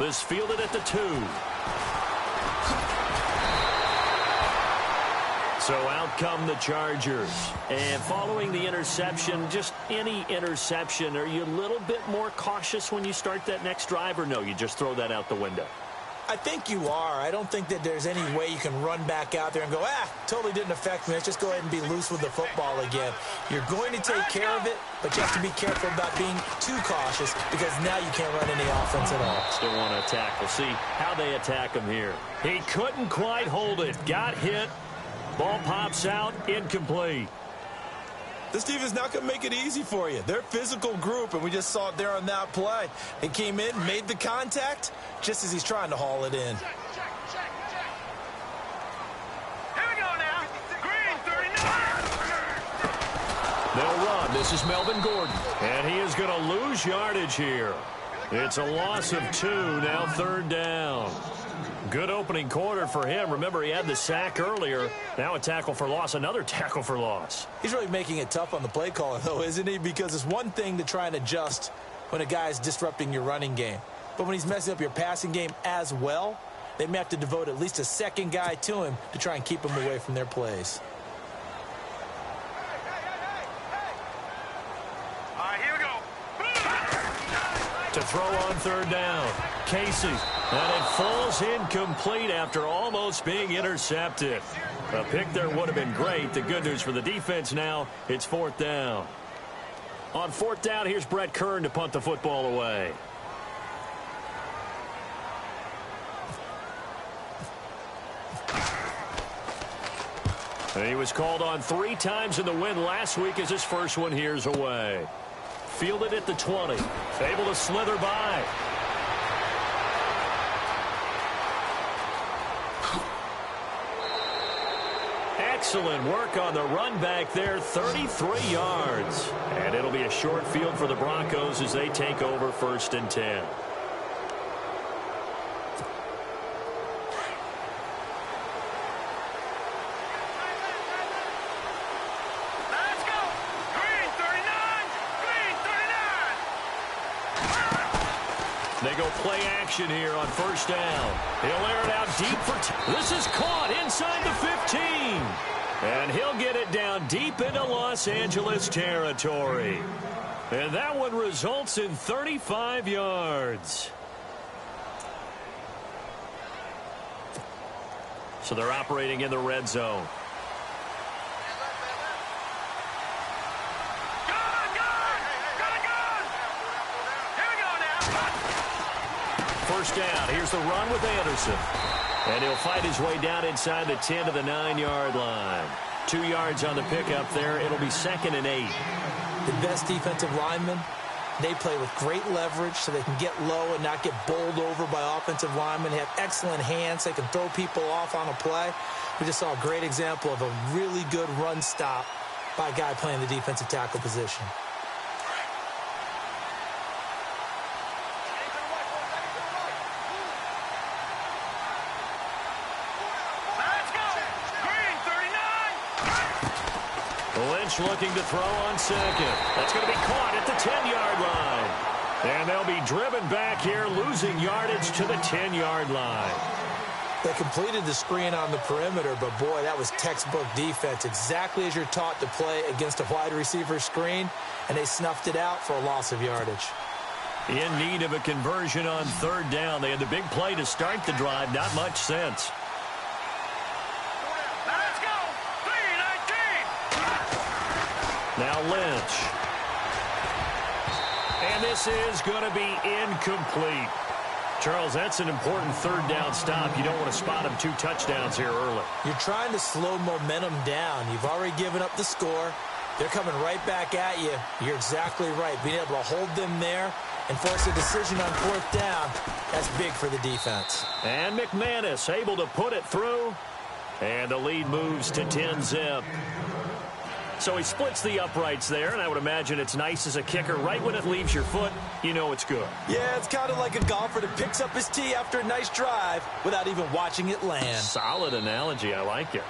is fielded at the 2. So out come the Chargers. And following the interception, just any interception, are you a little bit more cautious when you start that next drive, or no, you just throw that out the window? I think you are. I don't think that there's any way you can run back out there and go, totally didn't affect me. Let's just go ahead and be loose with the football again. You're going to take care of it, but you have to be careful about being too cautious because now you can't run any offense at all. Still want to attack. We'll see how they attack him here. He couldn't quite hold it. Got hit. Ball pops out. Incomplete. This team is not going to make it easy for you. They're a physical group, and we just saw it there on that play. He came in, made the contact, just as he's trying to haul it in. Here we go now. Green, 39. They'll run. This is Melvin Gordon, and he is going to lose yardage here. It's a loss of 2, now 3rd down. Good opening quarter for him. Remember, he had the sack earlier. Now a tackle for loss, another tackle for loss. He's really making it tough on the play caller, though, isn't he? Because it's one thing to try and adjust when a guy's disrupting your running game. But when he's messing up your passing game as well, they may have to devote at least a second guy to him to try and keep him away from their plays. All right, here we go. To throw on 3rd down. Casey. And it falls incomplete after almost being intercepted. A pick there would have been great. The good news for the defense now, it's 4th down. On 4th down, here's Brett Kern to punt the football away. And he was called on 3 times in the win last week as his first one here's away. Fielded at the 20. Able to slither by. Excellent work on the run back there, 33 yards. And it'll be a short field for the Broncos as they take over 1st and 10. Let's go. Green, 39. Green, 39. They go play action here on 1st down. He'll air it out deep for this is caught inside the 15. And he'll get it down deep into Los Angeles territory. And that one results in 35 yards. So they're operating in the red zone. First down. Here's the run with Anderson. And he'll fight his way down inside the 10 to the 9-yard line. 2 yards on the pickup there. It'll be 2nd and 8. The best defensive linemen, they play with great leverage so they can get low and not get bowled over by offensive linemen. They have excellent hands. They can throw people off on a play. We just saw a great example of a really good run stop by a guy playing the defensive tackle position. Looking to throw on 2nd. That's going to be caught at the 10-yard line. And they'll be driven back here, losing yardage to the 10-yard line. They completed the screen on the perimeter, but boy, that was textbook defense. Exactly as you're taught to play against a wide receiver screen, and they snuffed it out for a loss of yardage. In need of a conversion on 3rd down. They had the big play to start the drive. Not much sense. Now Lynch. And this is going to be incomplete. Charles, that's an important 3rd down stop. You don't want to spot him 2 touchdowns here early. You're trying to slow momentum down. You've already given up the score. They're coming right back at you. You're exactly right. Being able to hold them there and force a decision on 4th down, that's big for the defense. And McManus able to put it through. And the lead moves to 10-zip. So he splits the uprights there, and I would imagine it's nice as a kicker. Right when it leaves your foot, you know it's good. Yeah, it's kind of like a golfer that picks up his tee after a nice drive without even watching it land. Solid analogy. I like it.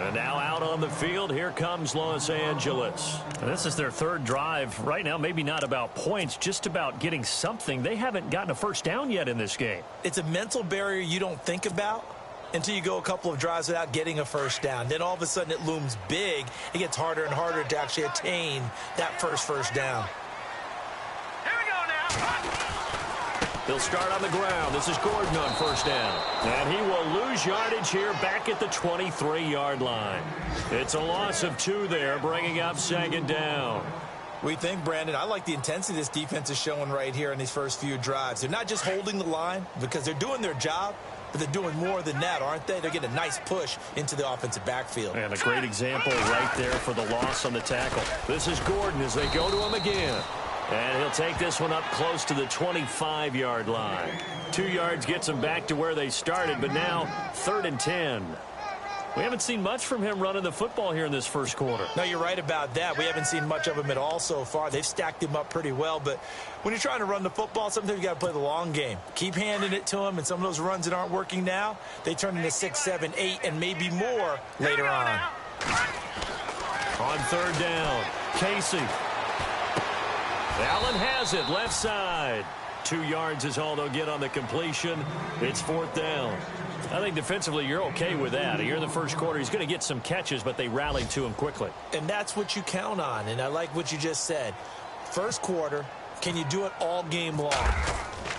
And now out on the field, here comes Los Angeles. And this is their third drive. Right now, maybe not about points, just about getting something. They haven't gotten a first down yet in this game. It's a mental barrier you don't think about until you go a couple of drives without getting a first down. Then all of a sudden it looms big. It gets harder and harder to actually attain that first down. Here we go now. They'll start on the ground. This is Gordon on first down. And he will lose yardage here back at the 23-yard line. It's a loss of 2 there, bringing up second down. What do you think, Brandon? I like the intensity this defense is showing right here in these first few drives. They're not just holding the line because they're doing their job, but they're doing more than that, aren't they? They're getting a nice push into the offensive backfield. And a great example right there for the loss on the tackle. This is Gordon as they go to him again. And he'll take this one up close to the 25-yard line. 2 yards gets him back to where they started, but now 3rd and 10. We haven't seen much from him running the football here in this first quarter. No, you're right about that. We haven't seen much of him at all so far. They've stacked him up pretty well, but when you're trying to run the football, sometimes you got to play the long game. Keep handing it to him, and some of those runs that aren't working now, they turn into 6, 7, 8, and maybe more later on. On 3rd down, Casey. Allen has it, left side. 2 yards is all they'll get on the completion. It's 4th down. I think defensively you're okay with that. Here in the first quarter, he's going to get some catches, but they rallied to him quickly. And that's what you count on, and I like what you just said. First quarter, can you do it all game long?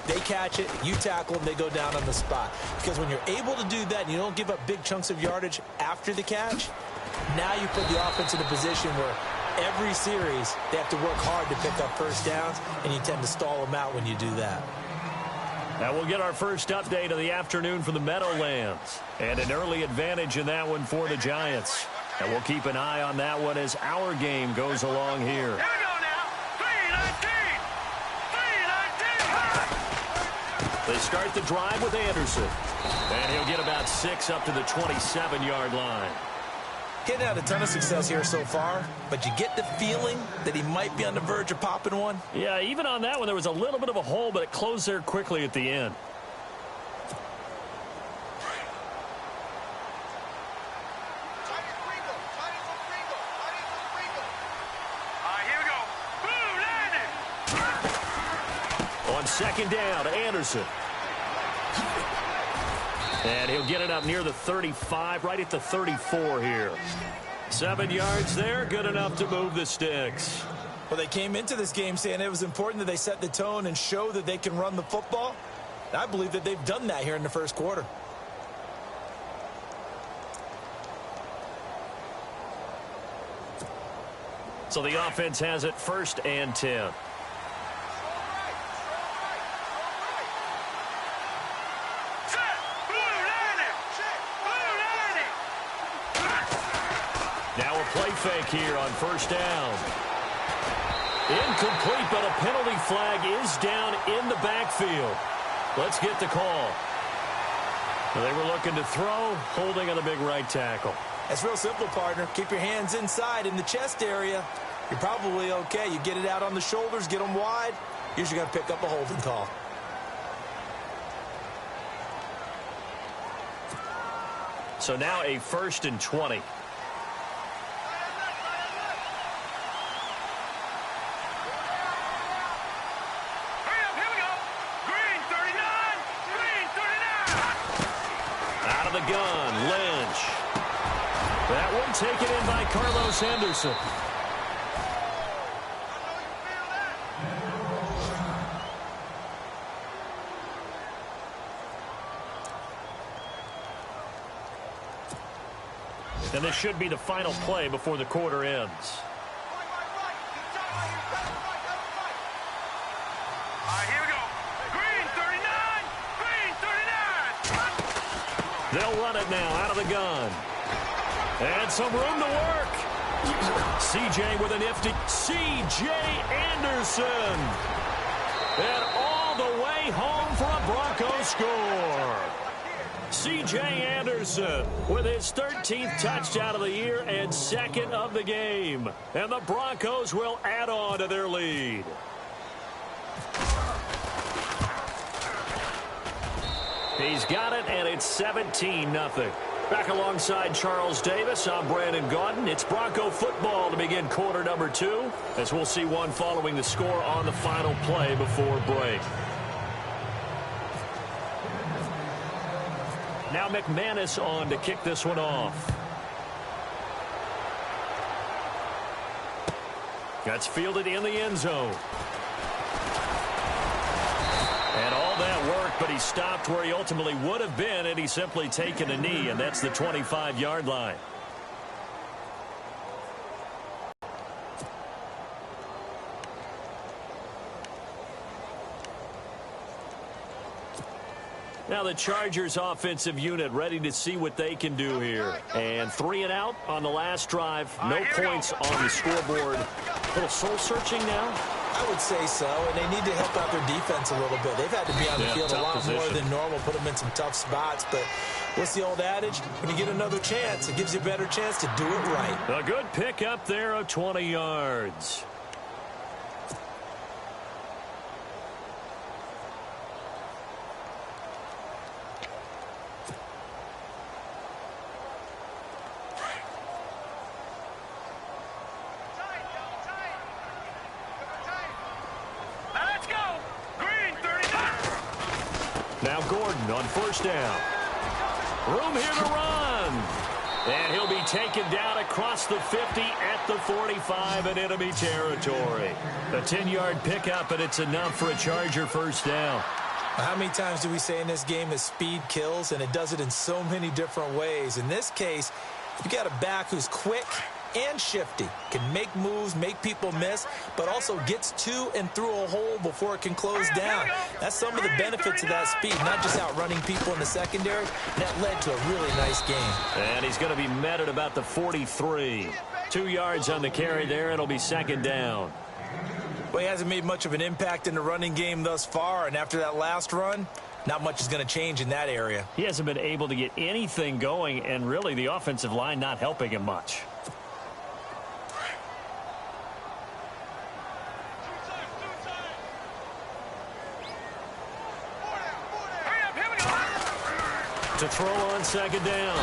They catch it, you tackle them, they go down on the spot. Because when you're able to do that and you don't give up big chunks of yardage after the catch, now you put the offense in a position where every series, they have to work hard to pick up first downs, and you tend to stall them out when you do that. Now we'll get our first update of the afternoon from the Meadowlands. And an early advantage in that one for the Giants. And we'll keep an eye on that one as our game goes along here. Here we go now. 3-19. 3-19. They start the drive with Anderson. And he'll get about 6 up to the 27-yard line. Getting had a ton of success here so far, but you get the feeling that he might be on the verge of popping one. Yeah, even on that one, there was a little bit of a hole, but it closed there quickly at the end. Here we go. Boom, landed. On 2nd down, Anderson. And he'll get it up near the 35, right at the 34 here. 7 yards there, good enough to move the sticks. Well, they came into this game saying it was important that they set the tone and show that they can run the football. And I believe that they've done that here in the first quarter. So the offense has it 1st and 10. Now a play fake here on 1st down. Incomplete, but a penalty flag is down in the backfield. Let's get the call. They were looking to throw, holding on the big right tackle. That's real simple, partner. Keep your hands inside in the chest area. You're probably okay. You get it out on the shoulders, get them wide. Usually going to pick up a holding call. So now a 1st and 20. Gun, Lynch. That one taken in by Carlos Henderson. And this should be the final play before the quarter ends. Here we go. Green 39. Green 39. They'll run it now out of the gun. And some room to work. C.J. with a nifty. C.J. Anderson. And all the way home for a Broncos score. C.J. Anderson with his 13th touchdown of the year and 2nd of the game. And the Broncos will add on to their lead. He's got it, and it's 17-0. Back alongside Charles Davis, I'm Brandon Gaudin. It's Bronco football to begin quarter number 2, as we'll see one following the score on the final play before break. Now McManus on to kick this one off. That's fielded in the end zone. And all that work, but he stopped where he ultimately would have been had he simply taken a knee, and that's the 25-yard line. Now the Chargers offensive unit ready to see what they can do here. And 3 and out on the last drive. No points on the scoreboard. A little soul-searching now? I would say so, and they need to help out their defense a little bit. They've had to be on the field a lot more than normal, put them in some tough spots. But what's the old adage? When you get another chance, it gives you a better chance to do it right. A good pick up there of 20 yards. Now Gordon on first down. Room here to run. And he'll be taken down across the 50 at the 45 in enemy territory. A 10-yard pickup, and it's enough for a Charger first down. How many times do we say in this game that speed kills, and it does it in so many different ways? In this case, you got a back who's quick and shifty, can make moves, make people miss, but also gets to and through a hole before it can close down. That's some of the benefits of that speed, not just outrunning people in the secondary. That led to a really nice game. And he's going to be met at about the 43. 2 yards on the carry there. It'll be second down. Well, he hasn't made much of an impact in the running game thus far, and after that last run, not much is going to change in that area. He hasn't been able to get anything going, and really the offensive line not helping him much. To throw on second down.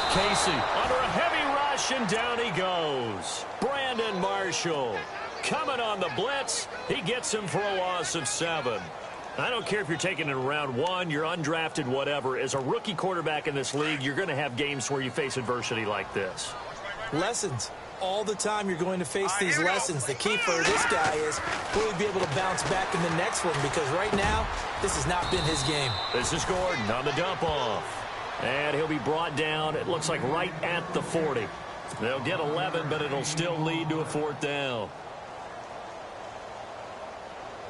Casey under a heavy rush, and down he goes. Brandon Marshall coming on the blitz. He gets him for a loss of 7. I don't care if you're taking it in round 1, you're undrafted, whatever. As a rookie quarterback in this league, you're going to have games where you face adversity like this. Lessons. All the time you're going to face these lessons. The key for this guy is will he be able to bounce back in the next one, because right now this has not been his game. This is Gordon on the dump off. And he'll be brought down, it looks like right at the 40. They'll get 11, but it'll still lead to a 4th down.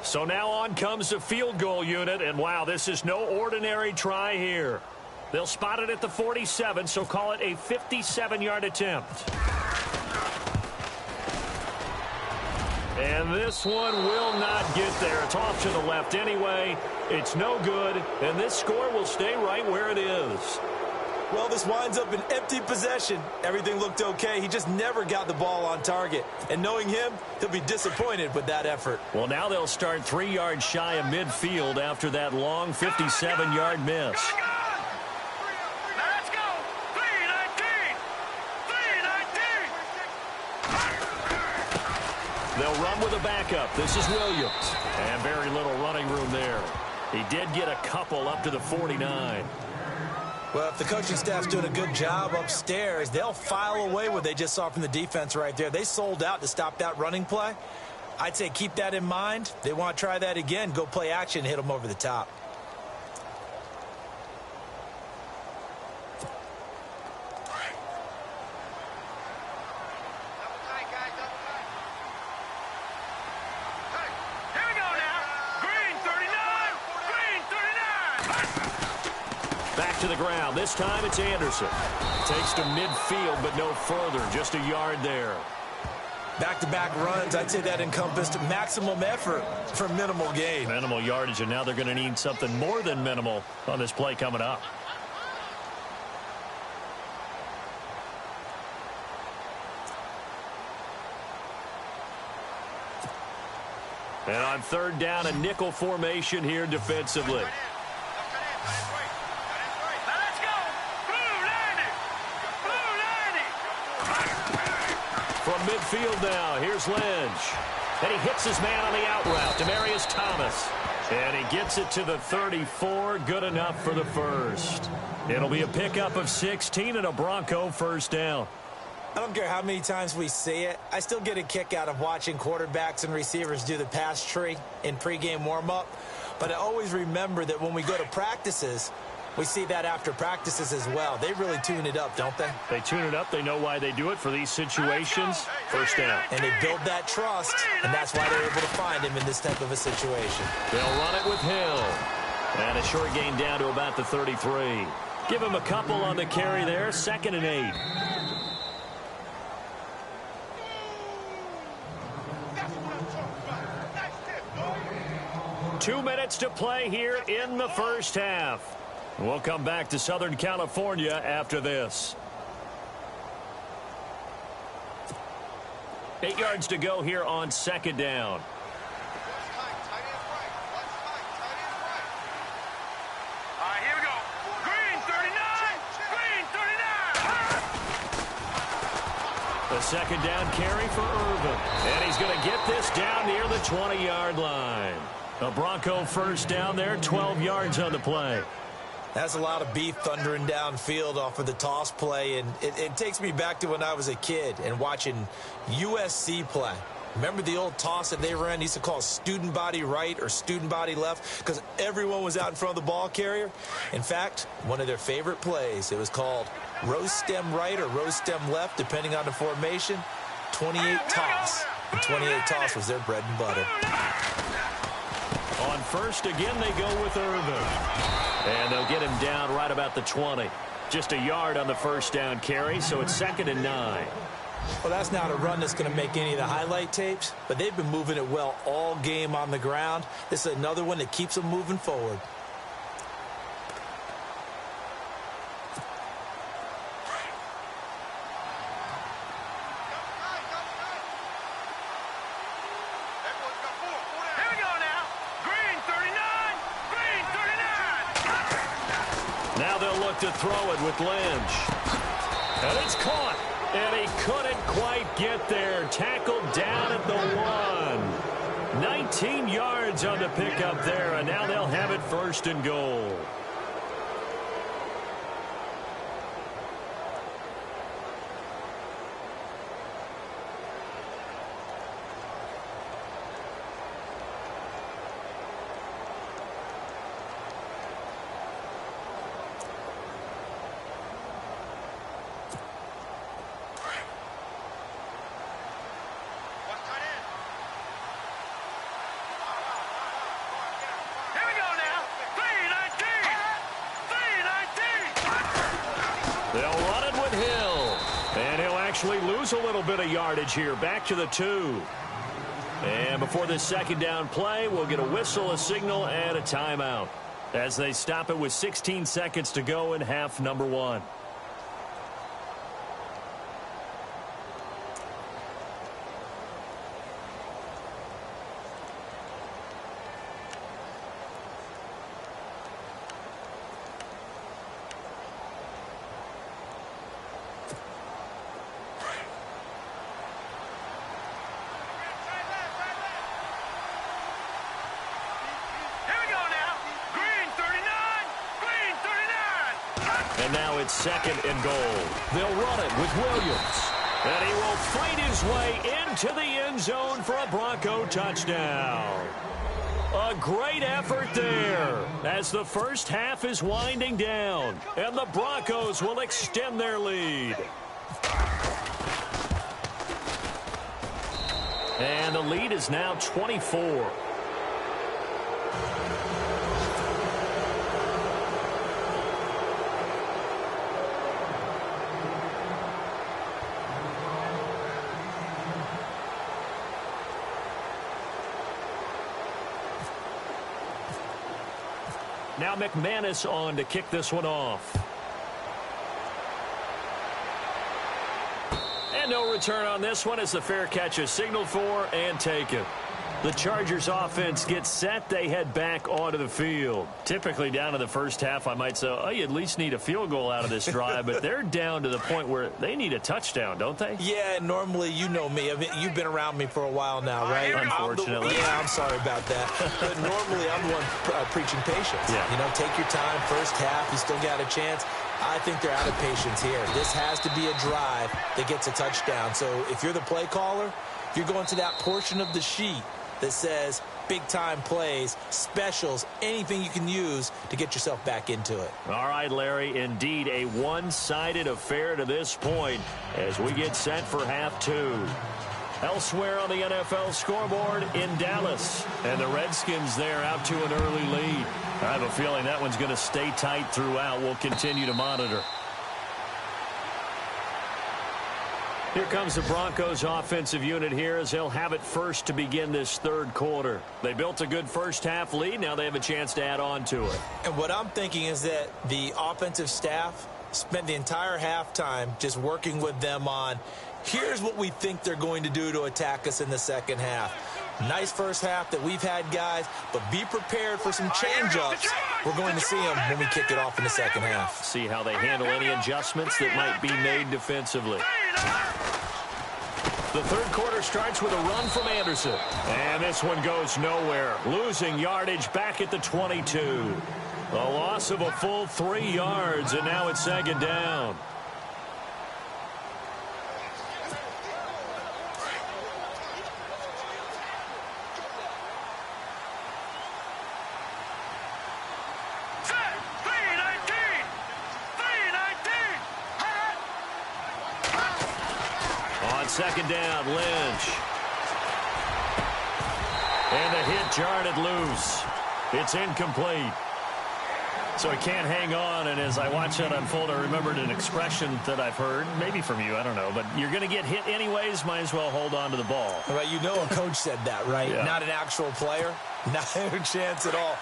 So now on comes the field goal unit, and wow, this is no ordinary try here. They'll spot it at the 47, so call it a 57-yard attempt. And this one will not get there. It's off to the left anyway. It's no good, and this score will stay right where it is. Well, this winds up an empty possession. Everything looked okay. He just never got the ball on target. And knowing him, he'll be disappointed with that effort. Well, now they'll start 3 yards shy of midfield after that long 57-yard miss. Let's go. 319. 319. They'll run with a backup. This is Williams. And very little running room there. He did get a couple up to the 49. Well, if the coaching staff's doing a good job upstairs, they'll file away what they just saw from the defense right there. They sold out to stop that running play. I'd say keep that in mind. They want to try that again. Go play action, hit them over the top. To the ground. This time it's Anderson. Takes to midfield, but no further. Just a yard there. Back-to-back runs, I'd say that encompassed maximum effort for minimal gain. Minimal yardage, and now they're going to need something more than minimal on this play coming up. And on 3rd down, a nickel formation here defensively. midfield now. Here's Lynch. And he hits his man on the out route, Demaryius Thomas. And he gets it to the 34, good enough for the first. It'll be a pickup of 16 and a Bronco first down. I don't care how many times we see it. I still get a kick out of watching quarterbacks and receivers do the pass tree in pregame warm-up. But I always remember that when we go to practices, we see that after practices as well. They really tune it up, don't they? They tune it up. They know why they do it for these situations. First down. And they build that trust, and that's why they're able to find him in this type of a situation. They'll run it with Hill. And a short gain down to about the 33. Give him a couple on the carry there. 2nd and 8. Two minutes to play here in the first half. We'll come back to Southern California after this. 8 yards to go here on 2nd down. Here we go. Green 39. Green 39. The 2nd down carry for Irvin. And he's going to get this down near the 20-yard line. A Bronco first down there, 12 yards on the play. That's a lot of beef thundering downfield off of the toss play, and it takes me back to when I was a kid and watching USC play. Remember the old toss that they ran? They used to call student body right or student body left because everyone was out in front of the ball carrier. In fact, one of their favorite plays, it was called rose stem right or rose stem left, depending on the formation, 28 toss. And 28 toss was their bread and butter. On first, again, they go with Irvin. And they'll get him down right about the 20. Just a yard on the first down carry, so it's 2nd and 9. Well, that's not a run that's going to make any of the highlight tapes, but they've been moving it well all game on the ground. This is another one that keeps them moving forward. To throw it with Lynch. And it's caught. And he couldn't quite get there. Tackled down at the 1. 19 yards on the pickup there. And now they'll have it 1st and goal. Lose a little bit of yardage here. Back to the 2. And before this 2nd down play, we'll get a whistle, a signal, and a timeout as they stop it with 16 seconds to go in half number 1. And now it's 2nd and goal. They'll run it with Williams. And he will fight his way into the end zone for a Bronco touchdown. A great effort there as the first half is winding down. And the Broncos will extend their lead. And the lead is now 24. Now McManus on to kick this one off. And no return on this one as the fair catch is signaled for and taken. The Chargers offense gets set. They head back onto the field. Typically down to the first half, I might say, oh, you at least need a field goal out of this drive. But they're down to the point where they need a touchdown, don't they? Yeah, normally, you know me. I mean, you've been around me for a while now, right? Unfortunately. I'm sorry about that. But normally, I'm the one preaching patience. Yeah. You know, take your time. First half, you still got a chance. I think they're out of patience here. This has to be a drive that gets a touchdown. So if you're the play caller, you're going to that portion of the sheet that says big-time plays, specials, anything you can use to get yourself back into it. All right, Larry, indeed a one-sided affair to this point as we get set for half two. Elsewhere on the NFL scoreboard in Dallas, and the Redskins there out to an early lead. I have a feeling that one's going to stay tight throughout. We'll continue to monitor. Here comes the Broncos offensive unit here as they'll have it first to begin this third quarter. They built a good first half lead. Now they have a chance to add on to it. And what I'm thinking is that the offensive staff spent the entire halftime just working with them on, here's what we think they're going to do to attack us in the second half. Nice first half that we've had, guys, but be prepared for some change-ups. We're going to see them when we kick it off in the second half. See how they handle any adjustments that might be made defensively. The third quarter starts with a run from Anderson. And this one goes nowhere. Losing yardage back at the 22. A loss of a full 3 yards, and now it's second down. Second down, Lynch. And the hit jarred it loose. It's incomplete. So he can't hang on, and as I watch that unfold, I remembered an expression that I've heard, maybe from you, I don't know, but you're going to get hit anyways, might as well hold on to the ball. Right, you know a coach said that, right? Yeah. Not an actual player. Not a chance at all.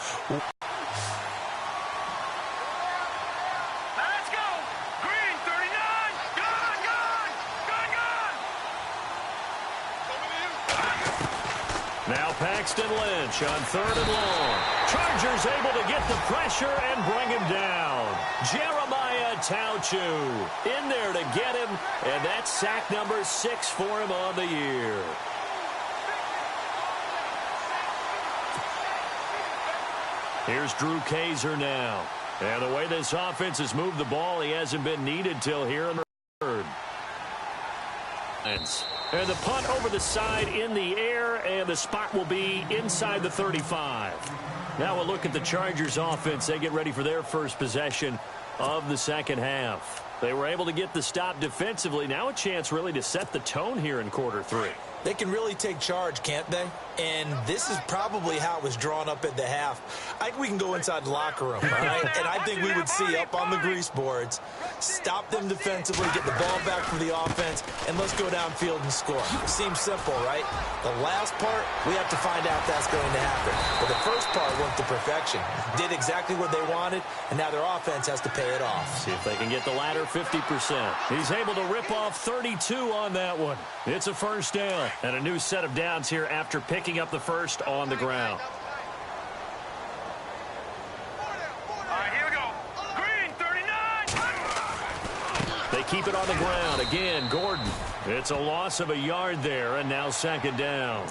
Now Paxton Lynch on third and long. Chargers able to get the pressure and bring him down. Jeremiah Tauchu in there to get him, and that's sack number 6 for him on the year. Here's Drew Kaiser now. And the way this offense has moved the ball, he hasn't been needed till here in the third. And the punt over the side in the air, and the spot will be inside the 35. Now we'll look at the Chargers offense. They get ready for their first possession of the second half. They were able to get the stop defensively. Now a chance really to set the tone here in quarter 3. They can really take charge, can't they? And this is probably how it was drawn up at the half. I think we can go inside the locker room, all right? And I think we would see up on the grease boards, stop them defensively, get the ball back for the offense, and let's go downfield and score. Seems simple, right? The last part, we have to find out if that's going to happen. But the first part went to perfection. Did exactly what they wanted, and now their offense has to pay it off. See if they can get the latter 50%. He's able to rip off 32 on that one. It's a first down. And a new set of downs here after picking up the first on the ground. All right, here we go. Green, 39. They keep it on the ground. Again, Gordon. It's a loss of a yard there, and now second down.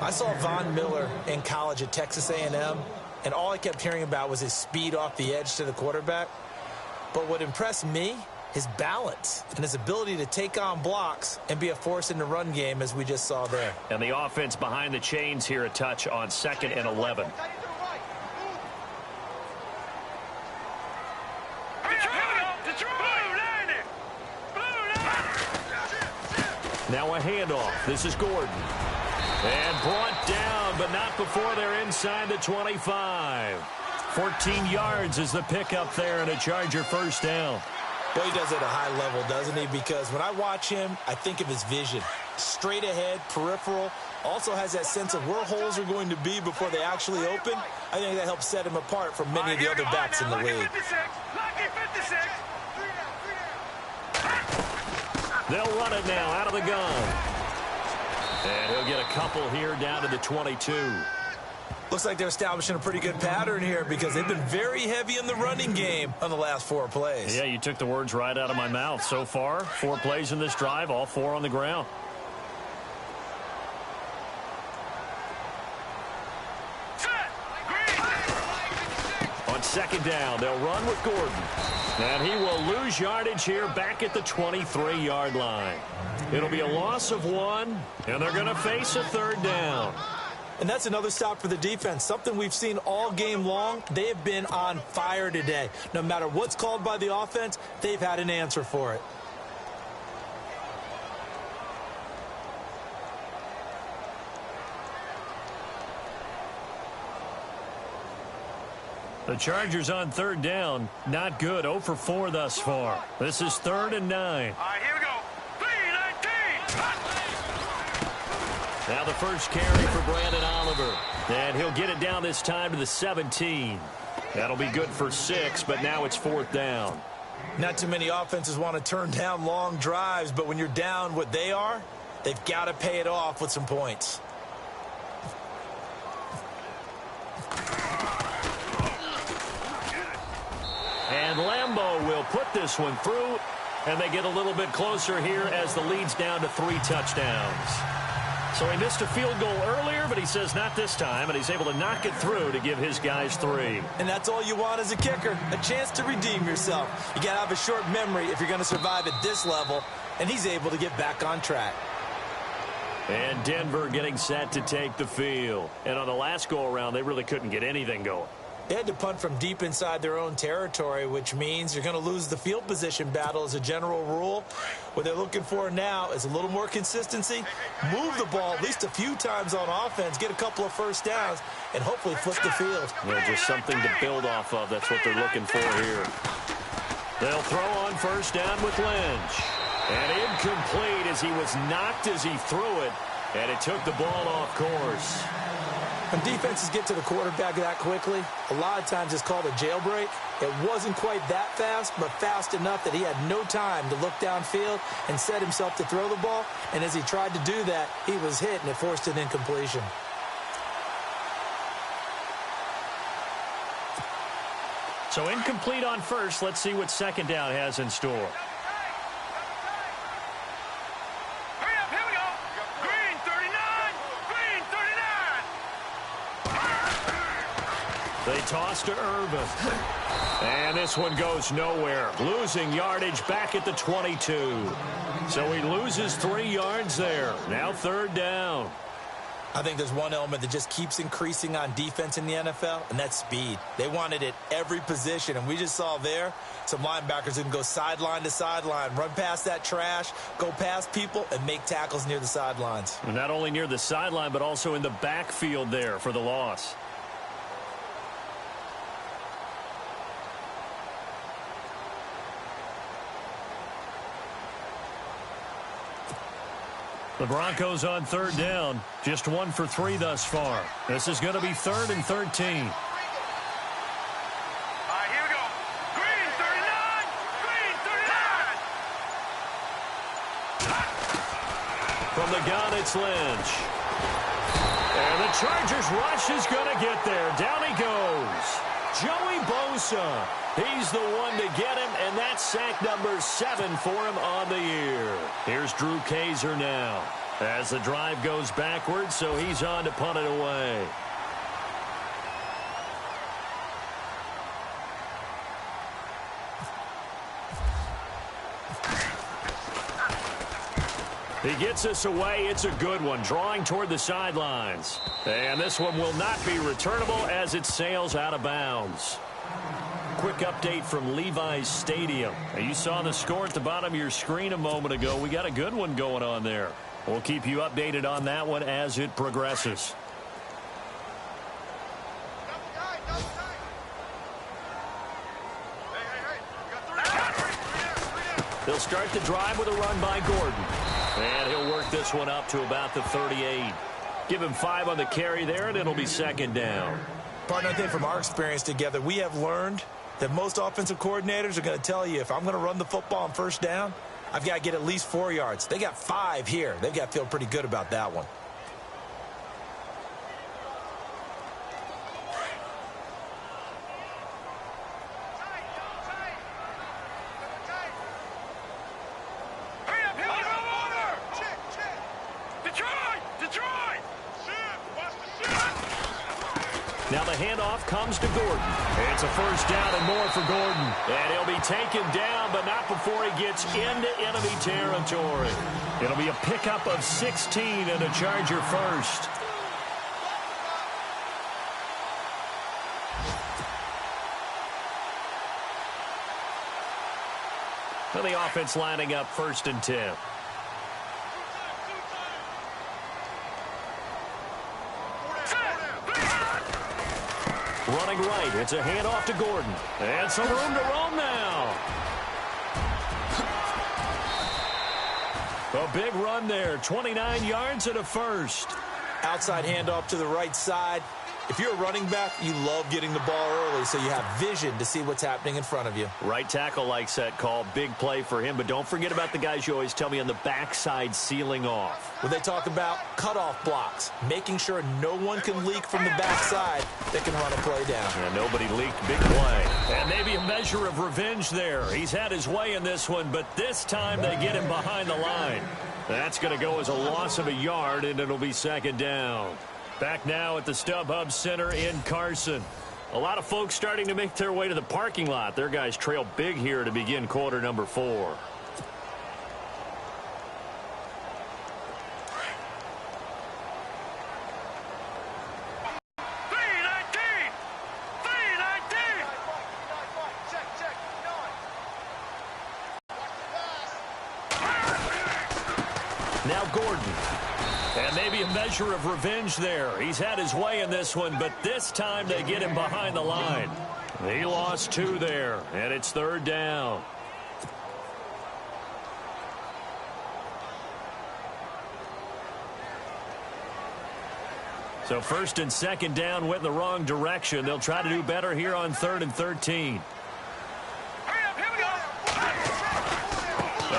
I saw Von Miller in college at Texas A&M, and all I kept hearing about was his speed off the edge to the quarterback. But what impressed me, his balance and his ability to take on blocks and be a force in the run game, as we just saw there. And the offense behind the chains here, a touch on 2nd and 11. Now a handoff. This is Gordon. And brought down, but not before they're inside the 25. 14 yards is the pickup there, and a Charger first down. Well, he does it at a high level, doesn't he? Because when I watch him, I think of his vision. Straight ahead, peripheral. Also has that sense of where holes are going to be before they actually open. I think that helps set him apart from many of the other backs in the league. They'll run it now out of the gun. And he'll get a couple here down to the 22. Looks like they're establishing a pretty good pattern here because they've been very heavy in the running game on the last 4 plays. Yeah, you took the words right out of my mouth. So far, 4 plays in this drive, all 4 on the ground. On second down, they'll run with Gordon. And he will lose yardage here back at the 23-yard line. It'll be a loss of 1, and they're going to face a 3rd down. And that's another stop for the defense, something we've seen all game long. They have been on fire today. No matter what's called by the offense, they've had an answer for it. The Chargers on 3rd down, not good, 0 for 4 thus far. This is 3rd and 9. All right, here we go. 3-19. Now the first carry for Brandon Oliver. And he'll get it down this time to the 17. That'll be good for 6, but now it's 4th down. Not too many offenses want to turn down long drives, but when you're down what they are, they've got to pay it off with some points. And Lambeau will put this one through, and they get a little bit closer here as the lead's down to 3 touchdowns. So he missed a field goal earlier, but he says not this time, and he's able to knock it through to give his guys 3. And that's all you want as a kicker, a chance to redeem yourself. You got to have a short memory if you're going to survive at this level, and he's able to get back on track. And Denver getting set to take the field. And on the last go-around, they really couldn't get anything going. They had to punt from deep inside their own territory, which means you're going to lose the field position battle as a general rule. What they're looking for now is a little more consistency, move the ball at least a few times on offense, get a couple of first downs, and hopefully flip the field. Yeah, just something to build off of. That's what they're looking for here. They'll throw on first down with Lynch. And incomplete as he was knocked as he threw it, and it took the ball off course. When defenses get to the quarterback that quickly, a lot of times it's called a jailbreak. It wasn't quite that fast, but fast enough that he had no time to look downfield and set himself to throw the ball. And as he tried to do that, he was hit, and it forced an incompletion. So incomplete on first. Let's see what second down has in store. They toss to Irvin. And this one goes nowhere. Losing yardage back at the 22. So he loses 3 yards there. Now 3rd down. I think there's one element that just keeps increasing on defense in the NFL, and that's speed. They want it at every position, and we just saw there some linebackers who can go sideline to sideline, run past that trash, go past people, and make tackles near the sidelines. And not only near the sideline, but also in the backfield there for the loss. The Broncos on 3rd down. Just 1 for 3 thus far. This is going to be 3rd and 13. All right, here we go. Green, 39. Green, 39. From the gun, it's Lynch. And the Chargers rush is going to get there. Down he goes. Joey Bosa. He's the one to get him, and that's sack number 7 for him on the year. Here's Drew Kaiser now as the drive goes backwards, so he's on to punt it away. He gets us away. It's a good one, drawing toward the sidelines. And this one will not be returnable as it sails out of bounds. Quick update from Levi's Stadium. You saw the score at the bottom of your screen a moment ago. We got a good one going on there. We'll keep you updated on that one as it progresses. They'll start the drive with a run by Gordon. And he'll work this one up to about the 38. Give him 5 on the carry there, and it'll be 2nd down. Partner, I think from our experience together, we have learned that most offensive coordinators are going to tell you, if I'm going to run the football on first down, I've got to get at least 4 yards. They got 5 here. They've got to feel pretty good about that one. Now the handoff comes to Gordon. It's a first down and more for Gordon. And he'll be taken down, but not before he gets into enemy territory. It'll be a pickup of 16 and a Charger first. And the offense lining up 1st and 10. Running right, it's a handoff to Gordon. And some room to roam now. A big run there, 29 yards and a first. Outside handoff to the right side. If you're a running back, you love getting the ball early so you have vision to see what's happening in front of you. Right tackle likes that call. Big play for him, but don't forget about the guys you always tell me on the backside sealing off. When they talk about cutoff blocks, making sure no one can leak from the backside that can run a play down. And nobody leaked. Big play. And maybe a measure of revenge there. He's had his way in this one, but this time they get him behind the line. That's going to go as a loss of a yard, and it'll be 2nd down. Back now at the StubHub Center in Carson. A lot of folks starting to make their way to the parking lot. Their guys trail big here to begin quarter number 4. Now Gordon. And maybe a measure of revenge there. He's had his way in this one, but this time they get him behind the line. He lost 2 there, and it's 3rd down. So 1st and 2nd down went in the wrong direction. They'll try to do better here on 3rd and 13.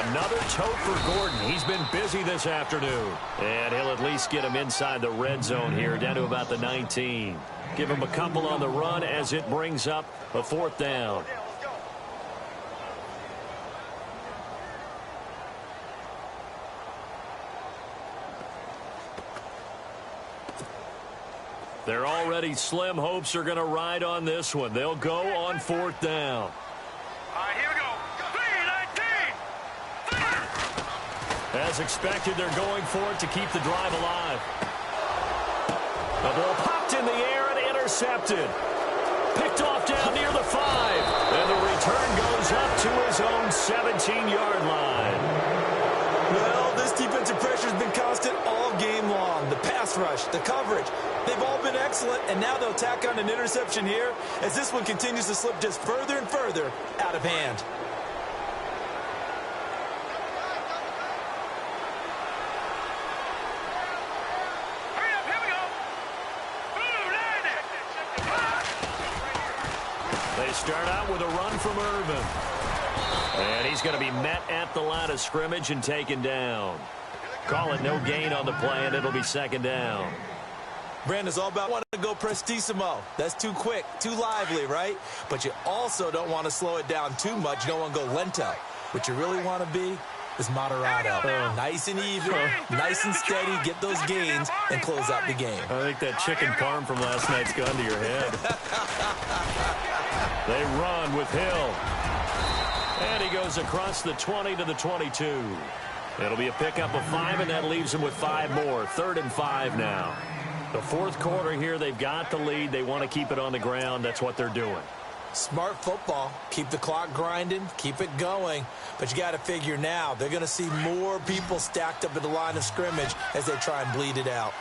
Another tote for Gordon. He's been busy this afternoon. And he'll at least get him inside the red zone here, down to about the 19. Give him a couple on the run as it brings up a 4th down. Their already slim hopes are going to ride on this one. They'll go on 4th down. Here we go. As expected, they're going for it to keep the drive alive. The ball popped in the air and intercepted. Picked off down near the 5. And the return goes up to his own 17-yard line. Well, this defensive pressure has been constant all game long. The pass rush, the coverage, they've all been excellent, and now they'll tack on an interception here as this one continues to slip just further and further out of hand. Start out with a run from Irvin. And he's going to be met at the line of scrimmage and taken down. Call it no gain on the play, and it'll be 2nd down. Brandon's all about wanting to go prestissimo. That's too quick, too lively, right? But you also don't want to slow it down too much. You don't want to go lento. What you really want to be is moderato. Nice and even, nice and steady, get those gains, and close out the game. I think that chicken parm from last night's gone to your head. They run with Hill. And he goes across the 20 to the 22. It'll be a pickup of 5, and that leaves him with 5 more. 3rd and 5 now. The 4th quarter here, they've got the lead. They want to keep it on the ground. That's what they're doing. Smart football. Keep the clock grinding. Keep it going. But you got to figure now, they're going to see more people stacked up at the line of scrimmage as they try and bleed it out.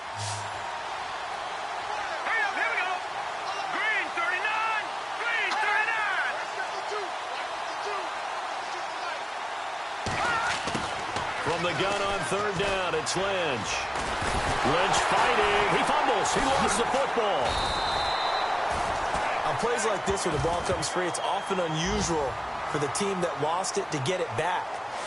From the gun on 3rd down, it's Lynch. Lynch fighting. He fumbles. He lost the football. On plays like this where the ball comes free, it's often unusual for the team that lost it to get it back.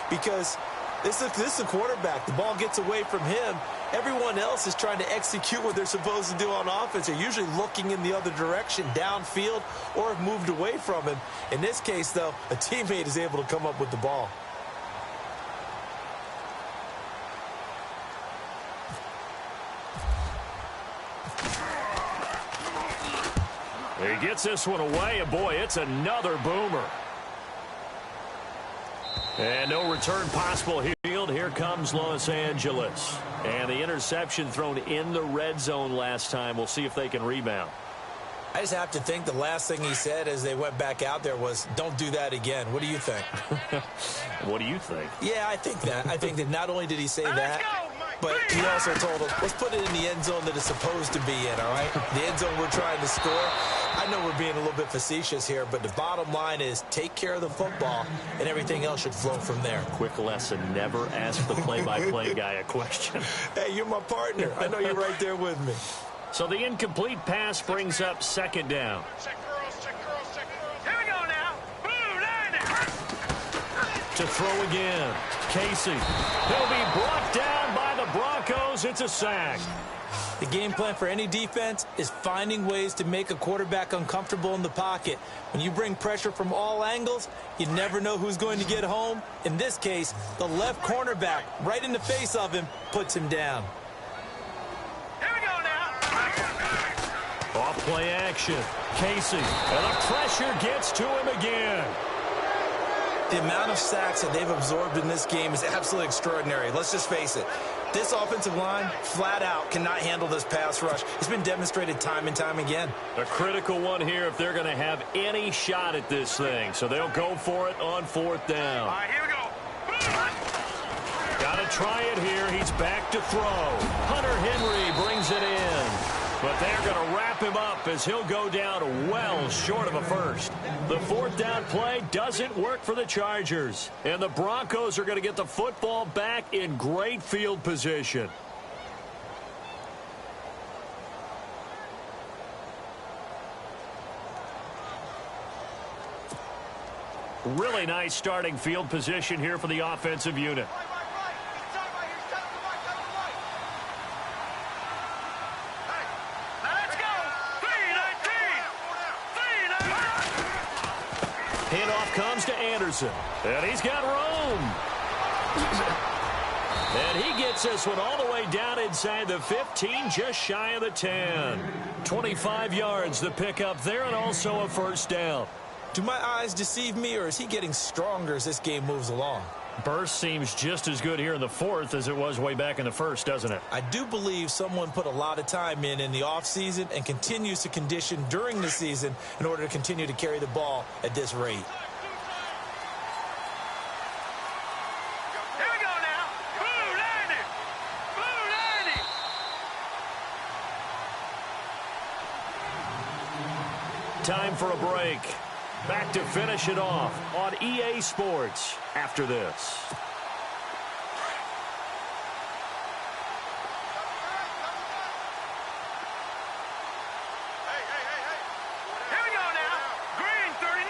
because this is a quarterback. The ball gets away from him. Everyone else is trying to execute what they're supposed to do on offense. They're usually looking in the other direction, downfield, or have moved away from him. In this case, though, a teammate is able to come up with the ball. He gets this one away, and boy, it's another boomer. And no return possible here. Here comes Los Angeles. And the interception thrown in the red zone last time. We'll see if they can rebound. I just have to think the last thing he said as they went back out there was, don't do that again. What do you think? What do you think? Yeah, I think that. I think that not only did he say that, but he also told us, let's put it in the end zone that it's supposed to be in, all right? The end zone we're trying to score. I know we're being a little bit facetious here, but the bottom line is take care of the football, and everything else should flow from there. Quick lesson, never ask the play-by-play guy a question. Hey, you're my partner. I know you're right there with me. So the incomplete pass brings up second down. Here we go now. Blue line. To throw again. Casey. He'll be brought down by the Broncos. It's a sack. The game plan for any defense is finding ways to make a quarterback uncomfortable in the pocket. When you bring pressure from all angles, you never know who's going to get home. In this case, the left cornerback, right in the face of him, puts him down. Here we go now. Off play action. Casey. And the pressure gets to him again. The amount of sacks that they've absorbed in this game is absolutely extraordinary. Let's just face it. This offensive line, flat out, cannot handle this pass rush. It's been demonstrated time and time again. A critical one here if they're going to have any shot at this thing. So they'll go for it on fourth down. All right, here we go. Got to try it here. He's back to throw. Hunter Henry brings it in. But they're going to wrap him up as he'll go down well short of a first. The fourth down play doesn't work for the Chargers. And the Broncos are going to get the football back in great field position. Really nice starting field position here for the offensive unit. Handoff comes to Anderson. And he's got room. And he gets this one all the way down inside the 15, just shy of the 10. 25 yards the pickup there, and also a first down. Do my eyes deceive me, or is he getting stronger as this game moves along? Burst seems just as good here in the fourth as it was way back in the first, doesn't it? I do believe someone put a lot of time in the offseason and continues to condition during the season in order to continue to carry the ball at this rate. Here we go now. Blue line. Blue line. Time for a break. Back to finish it off on EA Sports after this. Here we go now. Green 39.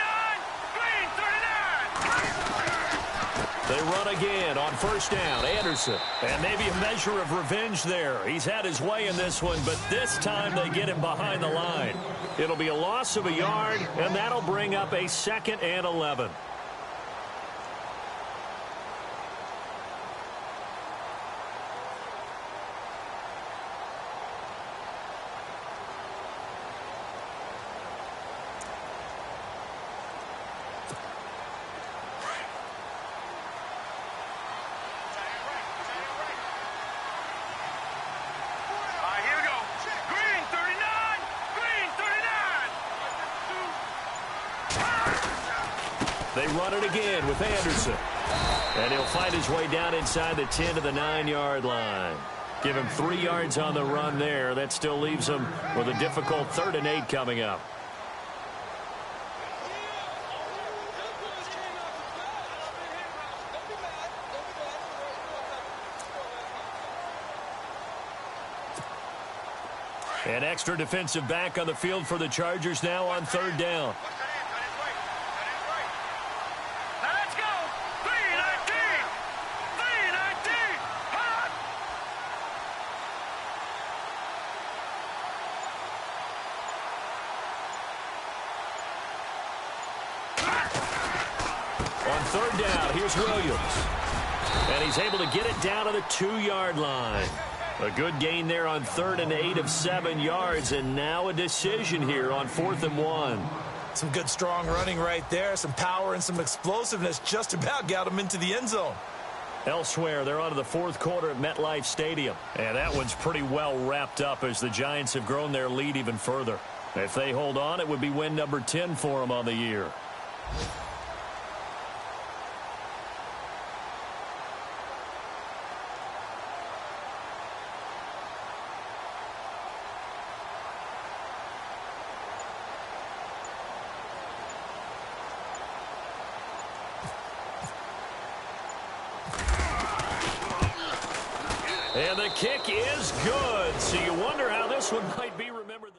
Green 39. They run again on first down. Anderson. And maybe a measure of revenge there. He's had his way in this one, but this time they get him behind the line. It'll be a loss of a yard, and that'll bring up a 2nd and 11. They run it again with Anderson. And he'll find his way down inside the 10 to the 9-yard line. Give him 3 yards on the run there. That still leaves him with a difficult 3rd and 8 coming up. An extra defensive back on the field for the Chargers now on 3rd down. Now let's go. 3-19. On third down, here's Williams. And he's able to get it down to the 2-yard line. A good gain there on 3rd and 8 of 7 yards, and now a decision here on 4th and 1. Some good, strong running right there. Some power and some explosiveness just about got him into the end zone. Elsewhere, they're on to the 4th quarter at MetLife Stadium. And that one's pretty well wrapped up as the Giants have grown their lead even further. If they hold on, it would be win number 10 for them on the year. And the kick is good. So you wonder how this one might be remembered.